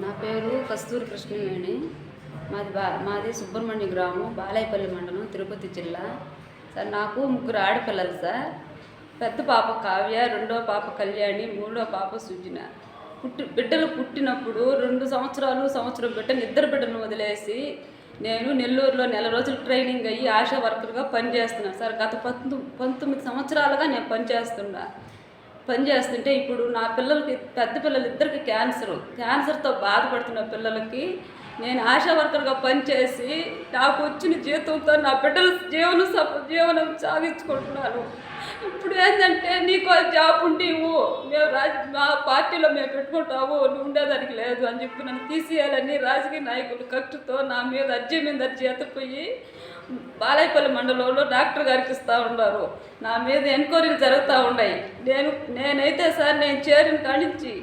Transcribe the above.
నా పేరు కస్తూరి కృష్ణవేణి. మాది సుబ్రహ్మణ్య గ్రామం, బాలాయపల్లి మండలం, తిరుపతి జిల్లా. సార్ నాకు ముగ్గురు ఆడపిల్లలు సార్. పెద్ద పాప కావ్య, రెండో పాప కళ్యాణి, మూడో పాప సుజన. బిడ్డలు పుట్టినప్పుడు 2 సంవత్సరం బిడ్డను, ఇద్దరు బిడ్డలను వదిలేసి నేను నెల్లూరులో నెల రోజులు ట్రైనింగ్ అయ్యి ఆశా వర్కర్గా పనిచేస్తున్నాను సార్. గత 19 సంవత్సరాలుగా నేను పనిచేస్తుంటే ఇప్పుడు నా పిల్లలకి, పెద్ద పిల్లలు ఇద్దరికి క్యాన్సర్తో బాధపడుతున్న పిల్లలకి నేను ఆశా వర్కర్గా పనిచేసి నాకు వచ్చిన జీతంతో నా బిడ్డల జీవనం సాగించుకుంటున్నాను. ఇప్పుడు ఏంటంటే నీకు జాబ్ ఉండేవు, మా పార్టీలో మేము పెట్టుకుంటాము, నువ్వు ఉండేదానికి లేదు అని చెప్పి నన్ను తీసేయాలని రాజకీయ నాయకులు కక్షతో నా మీద అర్జీ ఎత్తిపోయి బాలాయపల్లి మండలంలో డాక్టర్ గారికి ఇస్తూ ఉన్నారు. నా మీద ఎంక్వైరీలు జరుగుతూ ఉన్నాయి. నేనైతే సార్ నేను చేరిన కానించి